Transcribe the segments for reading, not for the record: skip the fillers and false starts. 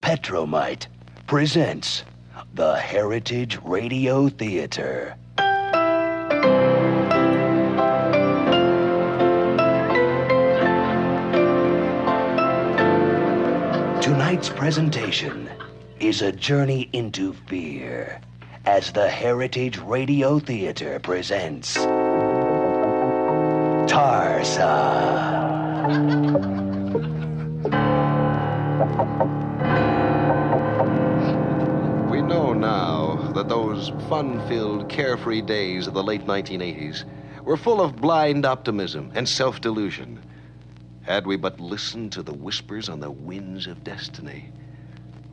Petromite presents the Heritage Radio Theater. Tonight's presentation is a journey into fear as the Heritage Radio Theater presents Tarzan. We know now that those fun-filled, carefree days of the late 1980s were full of blind optimism and self-delusion. Had we but listened to the whispers on the winds of destiny,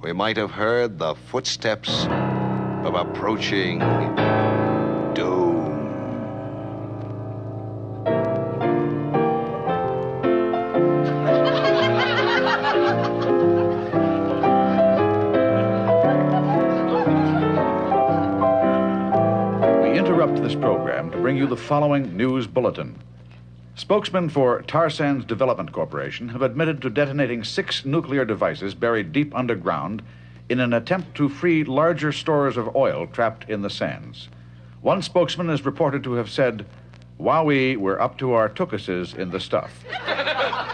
we might have heard the footsteps of approaching doom. We interrupt this program to bring you the following news bulletin. Spokesmen for Tar Sands Development Corporation have admitted to detonating 6 nuclear devices buried deep underground in an attempt to free larger stores of oil trapped in the sands. One spokesman is reported to have said, "Wowee, we're up to our tookuses in the stuff."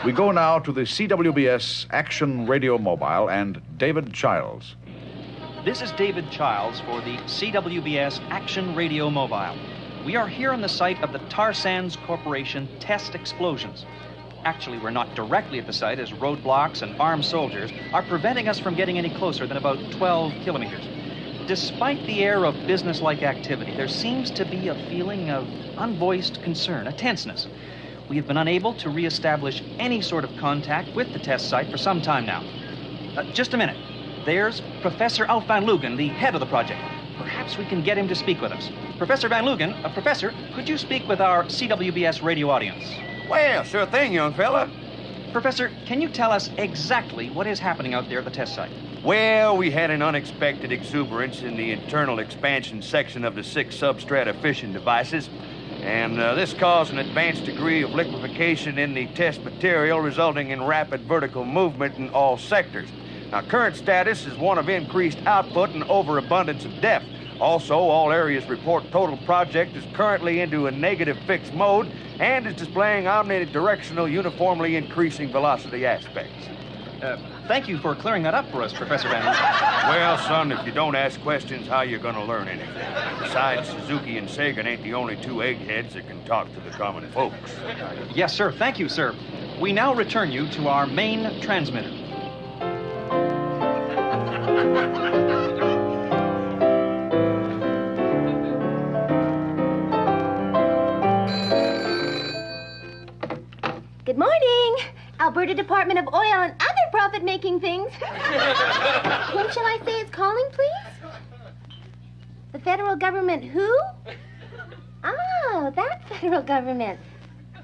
We go now to the CWBS Action Radio Mobile and David Childs. This is David Childs for the CWBS Action Radio Mobile. We are here on the site of the Tar Sands Corporation test explosions. Actually, we're not directly at the site, as roadblocks and armed soldiers are preventing us from getting any closer than about 12 kilometers. Despite the air of business-like activity, there seems to be a feeling of unvoiced concern, a tenseness. We have been unable to reestablish any sort of contact with the test site for some time now. Just a minute. There's Professor Alf van Lugen, the head of the project. Perhaps we can get him to speak with us. Professor Van Lugen, Professor, could you speak with our CWBS radio audience? Well, sure thing, young fella. Professor, can you tell us exactly what is happening out there at the test site? Well, we had an unexpected exuberance in the internal expansion section of the 6 substrata fission devices, and this caused an advanced degree of liquefaction in the test material, resulting in rapid vertical movement in all sectors. Now, current status is one of increased output and overabundance of depth. Also, all areas report total project is currently into a negative fixed mode and is displaying omnidirectional, uniformly increasing velocity aspects. Thank you for clearing that up for us, Professor Van Lugen. Well, son, if you don't ask questions, how you gonna learn anything? Besides, Suzuki and Sagan ain't the only 2 eggheads that can talk to the common folks. Yes, sir. Thank you, sir. We now return you to our main transmitter. Good morning, Alberta Department of Oil and other profit-making things. Whom shall I say is calling, please? The federal government who? Oh, that federal government.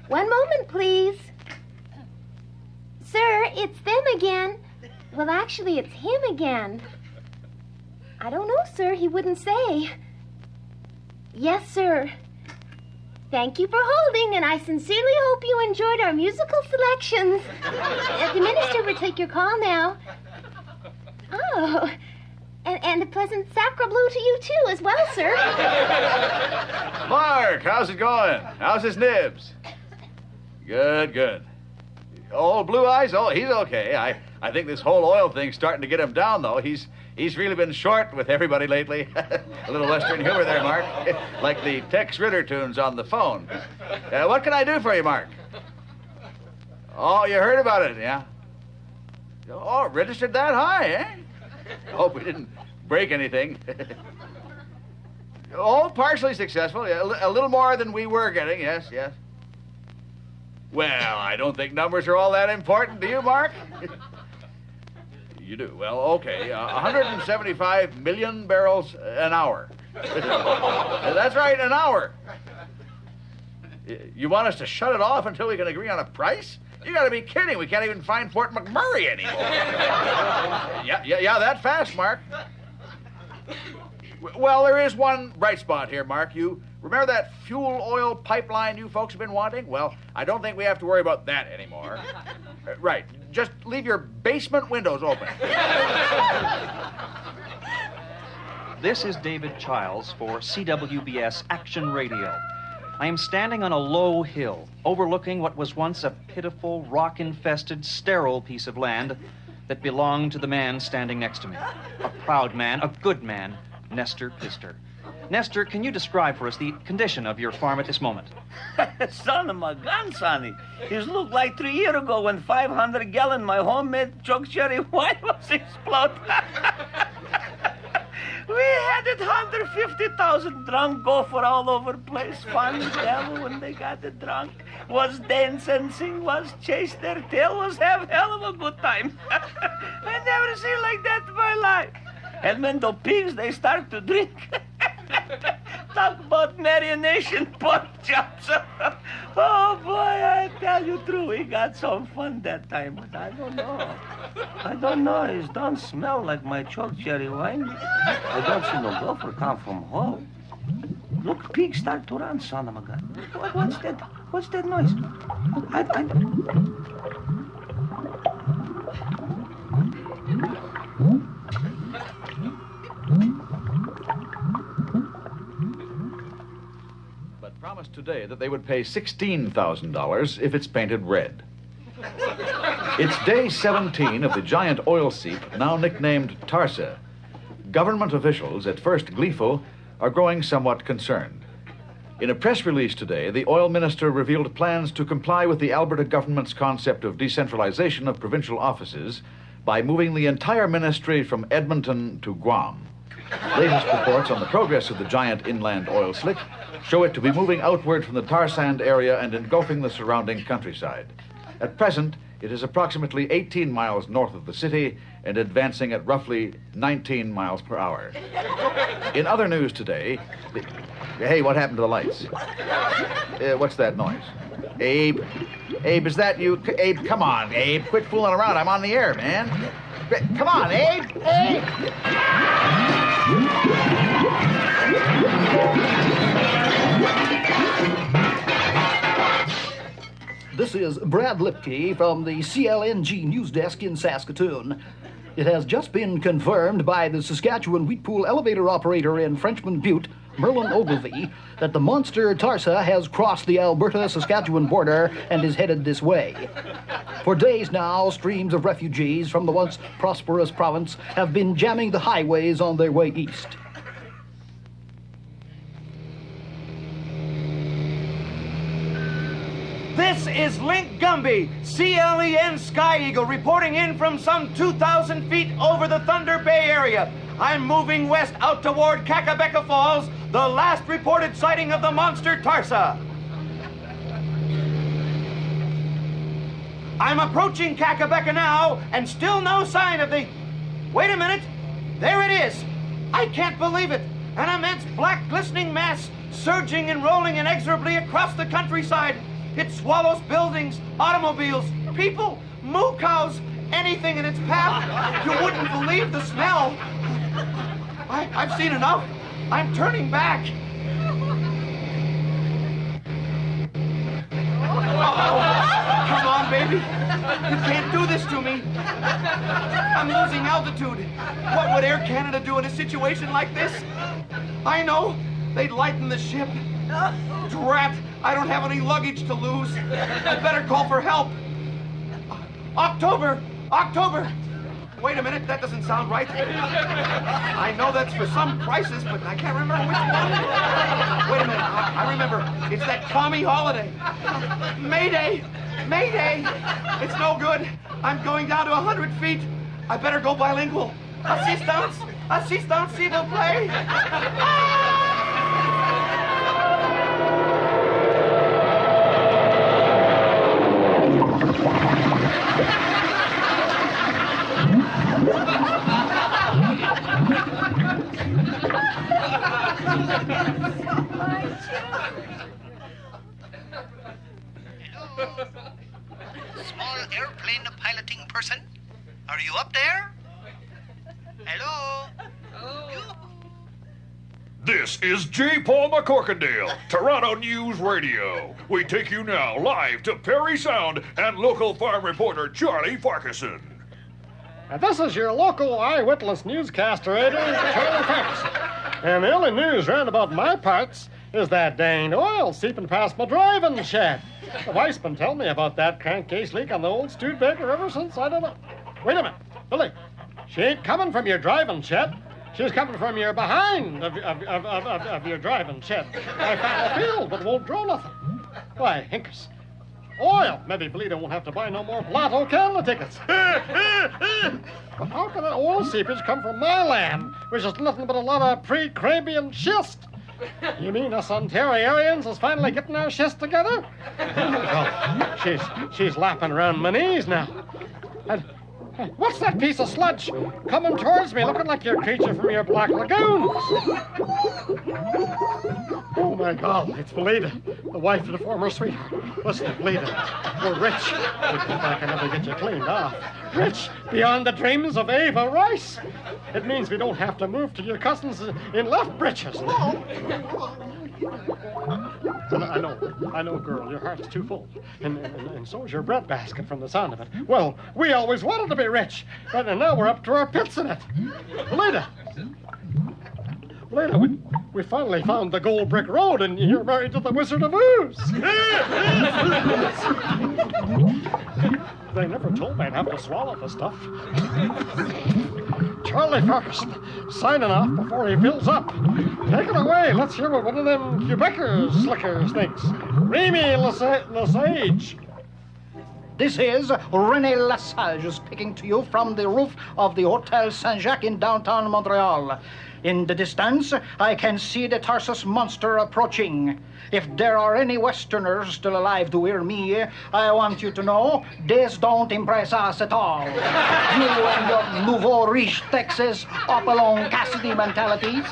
One moment, please. Sir, it's them again. Well, actually, it's him again. I don't know, sir. He wouldn't say. Yes, sir. Thank you for holding, and I sincerely hope you enjoyed our musical selections. The minister will take your call now. Oh, and a pleasant sacre bleu to you, too, as well, sir. Mark, how's it going? How's his nibs? Good, good. Old Blue Eyes? Oh, he's okay. I think this whole oil thing's starting to get him down, though. He's really been short with everybody lately. A little Western humor there, Mark. Like the Tex Ritter tunes on the phone. What can I do for you, Mark? Oh, you heard about it, yeah? Oh, registered that high, eh? Hope we didn't break anything. Oh, partially successful. Yeah, a little more than we were getting, yes, yes. Well, I don't think numbers are all that important. Do you, Mark? You do? Well, okay. 175 million barrels an hour. That's right, an hour. You want us to shut it off until we can agree on a price? You gotta be kidding. We can't even find Fort McMurray anymore. Yeah, that fast, Mark. Well, there is one bright spot here, Mark. You remember that fuel oil pipeline you folks have been wanting? Well, I don't think we have to worry about that anymore. Right. just leave your basement windows open. This is David Childs for CWBS Action Radio. I am standing on a low hill, overlooking what was once a pitiful, rock-infested, sterile piece of land that belonged to the man standing next to me. A proud man, a good man, Nestor Pister. Nestor, can you describe for us the condition of your farm at this moment? Son of my gun, Sonny. It looked like 3 years ago when 500-gallon my homemade choke cherry wine was exploded. We had it 150,000 drunk gopher all over the place. Fun as hell when they got it drunk. Was dance and sing, was chase their tail, was have hell of a good time. I never seen like that in my life. And when the pigs, they start to drink. Talk about marionation pork chops. Oh, boy, I tell you true, we got some fun that time, but I don't know. It don't smell like my choke cherry wine. I don't see no gopher come from home. Look, pigs start to run, son of a gun. What's that? What's that noise? Promised today that they would pay $16,000 if it's painted red. It's day 17 of the giant oil seep, now nicknamed Tarsa. Government officials, at first gleeful, are growing somewhat concerned. In a press release today, the oil minister revealed plans to comply with the Alberta government's concept of decentralization of provincial offices by moving the entire ministry from Edmonton to Guam. Latest reports on the progress of the giant inland oil slick show it to be moving outward from the tar sand area and engulfing the surrounding countryside. At present, it is approximately 18 miles north of the city and advancing at roughly 19 miles per hour. In other news today, hey, what happened to the lights? What's that noise? Abe, is that you? Abe, come on, Abe, quit fooling around. I'm on the air, man. Come on, Abe! This is Brad Lipke from the CLNG News Desk in Saskatoon. It has just been confirmed by the Saskatchewan Wheat Pool elevator operator in Frenchman Butte, Merlin Ogilvie, that the monster Tarsa has crossed the Alberta-Saskatchewan border and is headed this way. For days now, streams of refugees from the once prosperous province have been jamming the highways on their way east. This is Link Gumby, CLEN Sky Eagle, reporting in from some 2,000 feet over the Thunder Bay area. I'm moving west out toward Kakabeka Falls, the last reported sighting of the monster Tarsa. I'm approaching Kakabeka now, and still no sign of the... Wait a minute. There it is. I can't believe it. An immense black glistening mass surging and rolling inexorably across the countryside. It swallows buildings, automobiles, people, moo cows, anything in its path. You wouldn't believe the smell. I've seen enough. I'm turning back. Uh-oh. Come on, baby. You can't do this to me. I'm losing altitude. What would Air Canada do in a situation like this? I know. They'd lighten the ship. Drat, I don't have any luggage to lose. I better call for help. October. Wait a minute, that doesn't sound right. I know that's for some crisis, but I can't remember which one. Wait a minute, I remember. It's that commie holiday. Mayday. It's no good. I'm going down to 100 feet. I better go bilingual. Assistance, s'il vous plaît. Small airplane piloting person? Are you up there? Hello? This is J. Paul McCorkindale, Toronto News Radio. We take you now live to Perry Sound and local farm reporter Charlie Farquarson. And this is your local eyewitness newscaster, Charlie Farquarson. And the only news round about my parts is that danged oil seeping past my driving shed. The wife's been telling me about that crankcase leak on the old Studebaker ever since, I don't know. Wait a minute, Billy. She ain't coming from your driving shed. She's coming from your behind of your driving shed. I found a field, but won't draw nothing. Why, Hinkers, oil. Maybe Belita won't have to buy no more Lotto Canada tickets. But how can that oil seepage come from my land, which is nothing but a lot of pre-Cambrian schist? You mean us Ontarians is finally getting our schist together? Well, she's lapping around my knees now. And what's that piece of sludge coming towards me, looking like your creature from your Black Lagoons? Oh, my God, it's Belita, the wife of the former sweetheart. Listen, Belita, we're rich. If I can never get you cleaned off. Rich beyond the dreams of Ava Rice. It means we don't have to move to your cousins in left britches. I know, girl, your heart's too full. And so is your breadbasket from the sound of it. Well, we always wanted to be rich, but now we're up to our pits in it. Belita, we finally found the gold brick road, and you're married to the Wizard of Ooze. They never told me I'd have to swallow the stuff. Charlie Farquharson, signing off before he fills up. Take it away. Let's hear what one of them Quebecers slickers thinks. Remy Lesage. This is René Lesage speaking to you from the roof of the Hotel Saint-Jacques in downtown Montreal. In the distance, I can see the Tarsus monster approaching. If there are any Westerners still alive to hear me, I want you to know this don't impress us at all. You and your nouveau riche Texas Hopalong Cassidy mentalities.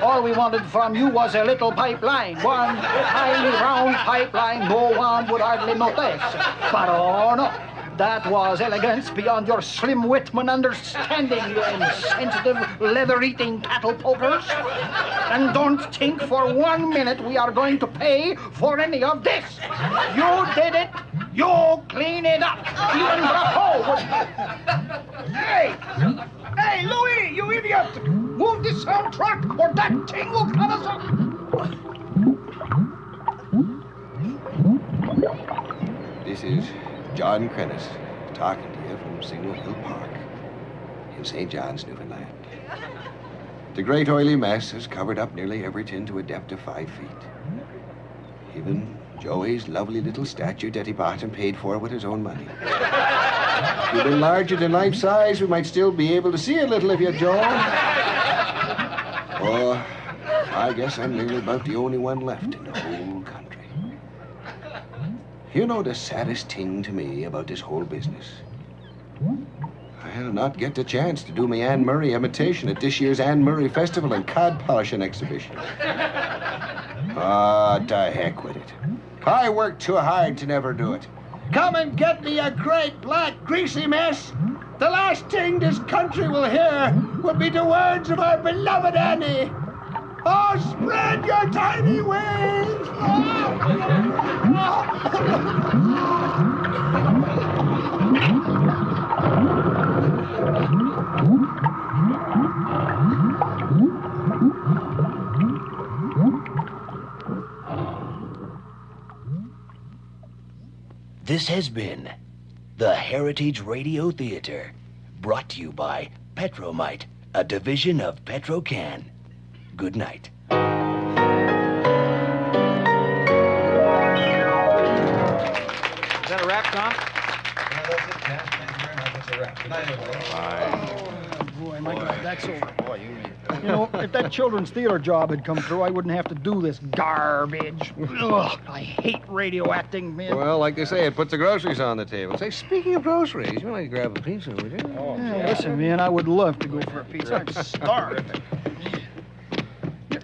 All we wanted from you was a little pipeline, one highly round pipeline no one would hardly notice. But oh no. That was elegance beyond your Slim Whitman understanding, you insensitive, leather-eating cattle pokers. And don't think for 1 minute we are going to pay for any of this. You did it. You clean it up. Even Bravo. Hey, Louis, you idiot. Move this soundtrack or that thing will cut us up. This is John Crennis talking to you from Signal Hill Park in St. John's, Newfoundland. The great oily mess has covered up nearly Everton to a depth of 5 feet. Even Joey's lovely little statue that he bought and paid for with his own money. If you'd been larger than life size, we might still be able to see a little of you, Joe. Oh, I guess I'm nearly about the only one left in the whole country. You know the saddest thing to me about this whole business? I'll not get the chance to do my Anne Murray imitation at this year's Anne Murray Festival and cod polishing exhibition. Ah, to heck with it. I worked too hard to never do it. Come and get me a great black greasy mess. The last thing this country will hear will be the words of our beloved Annie. Oh, spread your tiny wings! This has been the Heritage Radio Theater, brought to you by Petromite, a division of Petrocan. Good night. Is that a wrap, Tom? That's it, Cat. Thank you very much. That's a wrap. Good night, everybody. Oh, boy, my God, that's over. You know, if that children's theater job had come through, I wouldn't have to do this garbage. Ugh, I hate radio acting, man. Well, like they say, it puts the groceries on the table. Say, speaking of groceries, you want to grab a pizza, would you? Oh, yeah, listen, man, I would love to go for a pizza. I'm starved.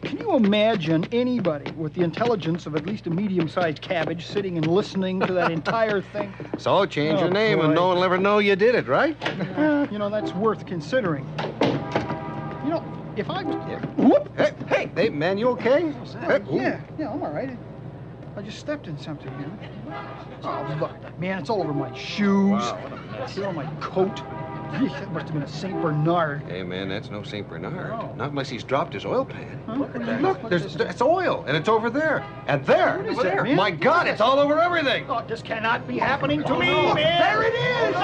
Can you imagine anybody with the intelligence of at least a medium-sized cabbage sitting and listening to that entire thing? So change your name and no one will ever know you did it, right? You know, that's worth considering. You know, if I was... Whoop! Hey, man, you okay? Yeah, I'm all right. I just stepped in something, Oh, look, man, it's all over my shoes. Wow, what a mess. Here on my coat. That must have been a St. Bernard. Hey, man, that's no St. Bernard. Not unless he's dropped his oil pan. Huh? Look, it's oil, and it's over there. And there. What is that, man? My God, it's all over everything. Oh, this cannot be happening to me, no. man. There it is.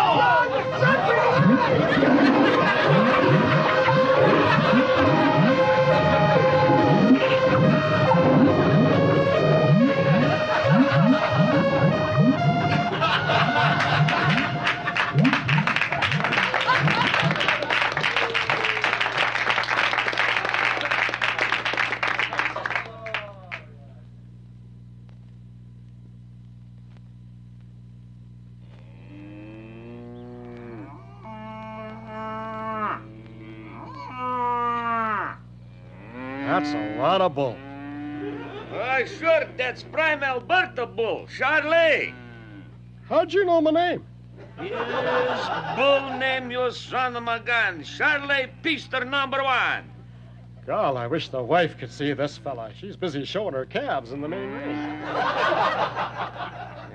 That's a lot of bull. Sure, that's prime Alberta bull, Charlie. How'd you know my name? Yes, bull name you son of a gun. Charlie Pister #1. God, I wish the wife could see this fella. She's busy showing her calves in the main ring.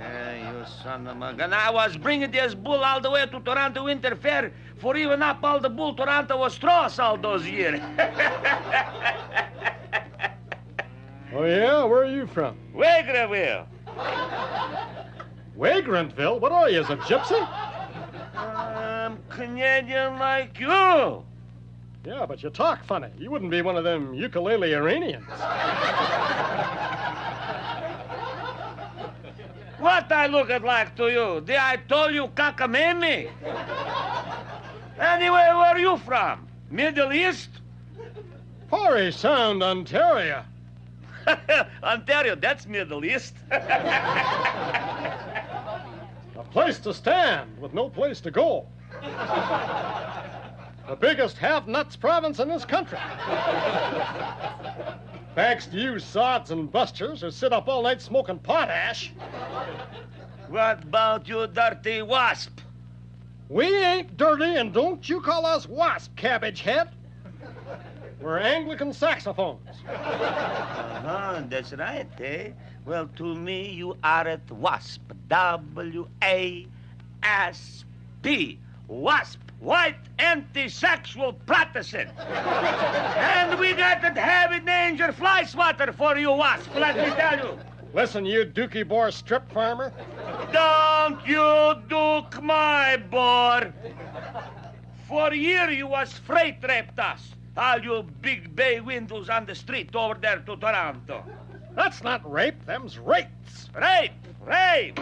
Yeah, you son of a gun. I was bringing this bull all the way to Toronto Winter Fair for even up all the bull Toronto was straws all those years. Oh, yeah? Where are you from? Wagreville. Wagrantville? What are you, as a gypsy? I'm Canadian like you. Yeah, but you talk funny. You wouldn't be one of them ukulele Iranians. What I look at like to you? Did I told you cockamamie? Anyway, where are you from? Middle East? Parry Sound, Ontario. Ontario, that's Middle East. A place to stand with no place to go. The biggest half-nuts province in this country. Thanks to you sods and busters who sit up all night smoking potash. What about you, dirty wasp? We ain't dirty, and don't you call us wasp, cabbage head. We're Anglican saxophones. That's right, eh? Well, to me, you are at WASP. W-A-S-P. WASP. White anti-sexual Protestant. And we got that heavy danger fly swatter for you, WASP, let me tell you. Listen, you dookie bore strip farmer. Don't you duke my boar. For a year you was freight raped us. All you big bay windows on the street over there to Toronto. That's not rape, them's rapes. Rape! Rape!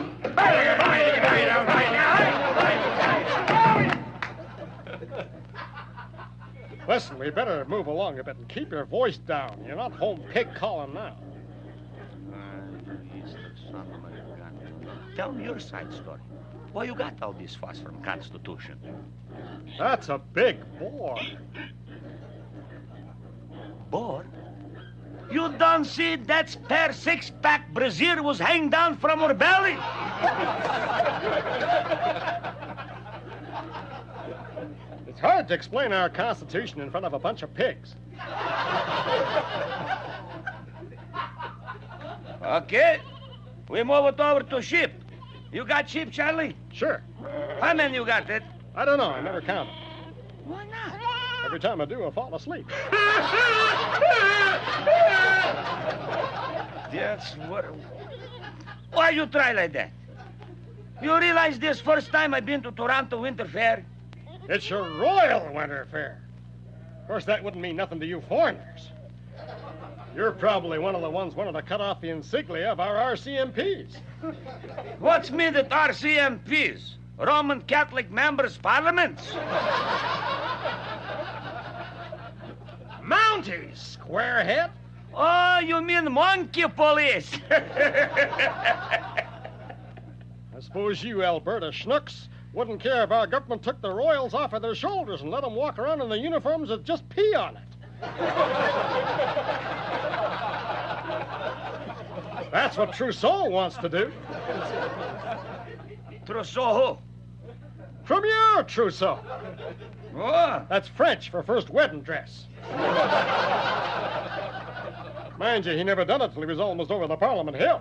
Listen, we better move along a bit and keep your voice down. You're not home pig calling now. Tell me your side story. Why you got all this fuss from Constitution? That's a big boar. Boar? You don't see that spare six-pack brazier was hanging down from her belly? It's hard to explain our Constitution in front of a bunch of pigs. Okay. We move it over to sheep. You got sheep, Charlie? Sure. How many you got, it? I don't know. I never counted. Why not? Every time I do, I fall asleep. That's what... Why you try like that? You realize this first time I've been to Toronto Winter Fair? It's your Royal Winter Fair. Of course, that wouldn't mean nothing to you foreigners. You're probably one of the ones wanting to cut off the insignia of our RCMPs. What's me that RCMPs? Roman Catholic Members' Parliaments? Mounties, squarehead. Oh, you mean monkey police? I suppose you Alberta schnooks wouldn't care if our government took the royals off of their shoulders and let them walk around in the uniforms that just pee on it. That's what Trousseau wants to do. Trousseau who? From your trousseau. Oh. That's French for first wedding dress. Mind you, he never done it till he was almost over the Parliament Hill.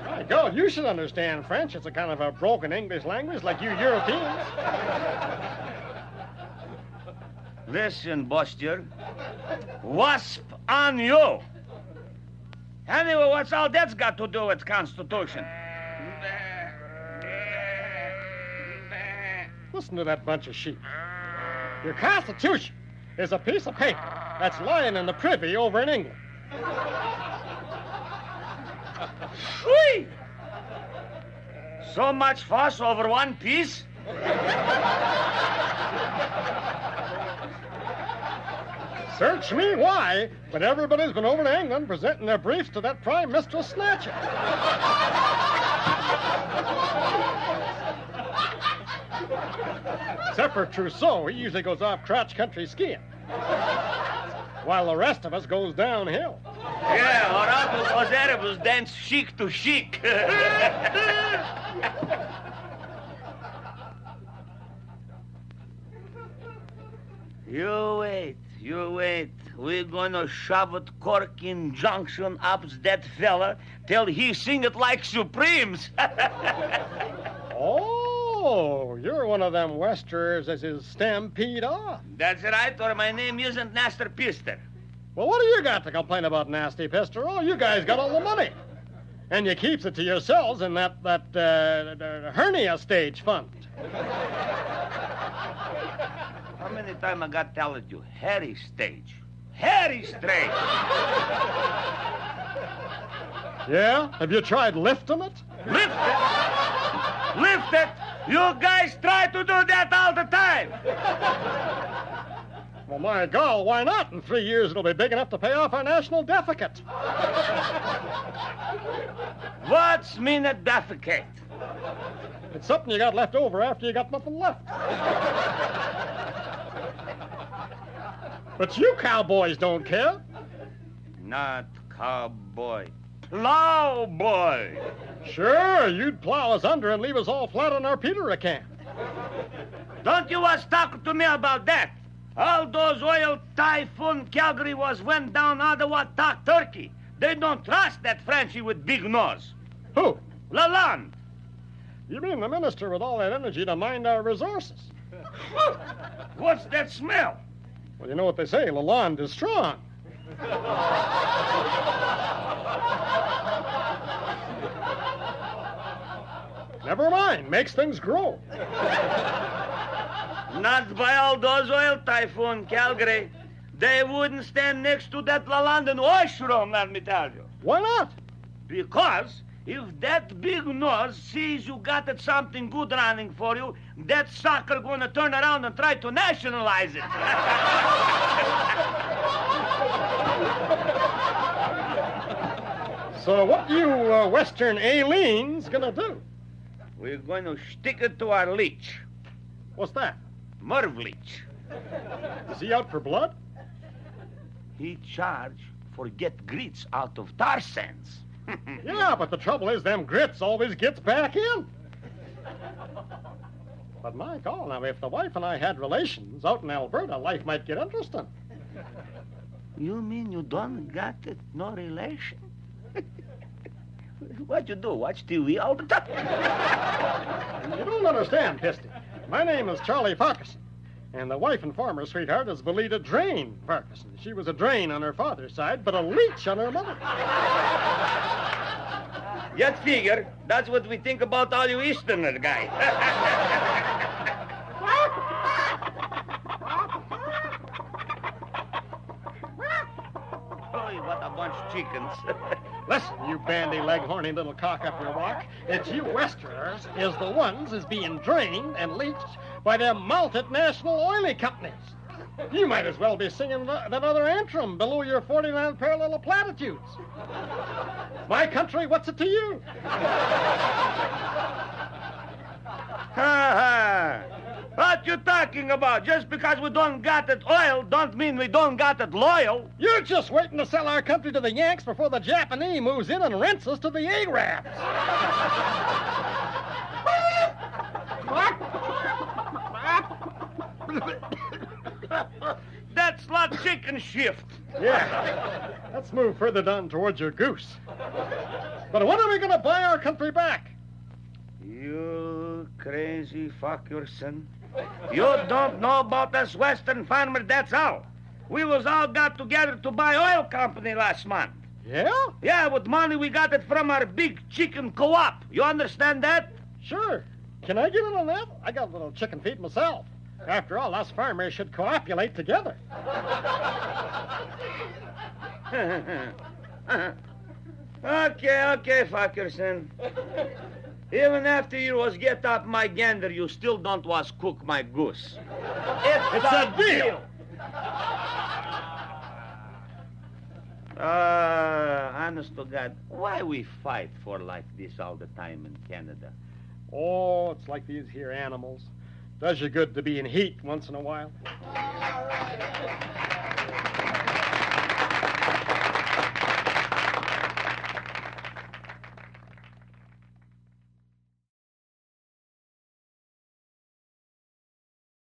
My God, you should understand French. It's a kind of a broken English language like you Europeans. Listen, Buster. Wasp on you. Anyway, what's all that's got to do with Constitution? Listen to that bunch of sheep. Your Constitution is a piece of paper that's lying in the privy over in England. Whee! So much fuss over one piece? Search me why, but everybody's been over to England presenting their briefs to that Prime Minister Snatcher. Except for Trousseau, he usually goes off crotch country skiing. While the rest of us goes downhill. Yeah, or Uncle Coseribles dance chic to chic. You wait. We're gonna shove it Corking Junction up that fella till he sing it like Supremes. Oh, you're one of them Westerners as is stampede off. That's right, or my name isn't Nestor Pister. Well, what do you got to complain about, Nasty Pister? Oh, you guys got all the money. And you keeps it to yourselves in that hernia stage fund. How many times I got telling you? Harry stage. Harry stage. Yeah? Have you tried lifting it? Lift it? Lift it? You guys try to do that all the time. Well, my God, why not? In 3 years, it'll be big enough to pay off our national deficit. What's mean a deficit? It's something you got left over after you got nothing left. But you cowboys don't care. Not cowboy. Plowboy. Sure, you'd plow us under and leave us all flat on our Peter can. Don't you was talking to me about that? All those oil typhoon Calgary went down Ottawa, talk Turkey. They don't trust that Frenchie with big nose. Who? Lalonde. You mean the minister with all that energy to mind our resources? What's that smell? Well, you know what they say, Lalonde is strong. Never mind, makes things grow. Not by all those oil typhoon Calgary. They wouldn't stand next to that Lalonde washroom, let me tell you. Why not? Because if that big nose sees you got it something good running for you, that sucker gonna turn around and try to nationalize it. So what you Western aliens gonna do? We're going to stick it to our leech. What's that? Merv leech. Is he out for blood? He charge for get grits out of tar sands. Yeah, but the trouble is them grits always gets back in. But my God, now, if the wife and I had relations out in Alberta, life might get interesting. You mean you don't got it, no relation? What you do, watch TV all the time? You don't understand, Pisty. My name is Charlie Farquarson, and the wife and former sweetheart is Belita Drain Farquarson. She was a drain on her father's side, but a leech on her mother. Yet figure, that's what we think about all you Easterner guy. Oh, what a bunch of chickens. Listen, you bandy-leg, horny little cock up your walk. It's you Westerners is the ones is being drained and leached by them multinational oily companies. You might as well be singing that other anthem below your 49th parallel of platitudes. My country, what's it to you? Ha! What you talking about? Just because we don't got it oil don't mean we don't got it loyal. You're just waiting to sell our country to the Yanks before the Japanese moves in and rents us to the Arabs. That's lot chicken shift. Yeah. Let's move further down towards your goose. But when are we going to buy our country back? You crazy Farquarson. You don't know about us Western farmers, that's all. We was all got together to buy oil company last month. Yeah? Yeah, with money we got it from our big chicken co-op. You understand that? Sure. Can I get in on that? I got a little chicken feed myself. After all, us farmers should cooperate together. Okay, Farquarson. Even after you was get up my gander, you still don't was cook my goose. It's a deal. Honest to God, why we fight for like this all the time in Canada? Oh, it's like these here animals. Does you good to be in heat once in a while.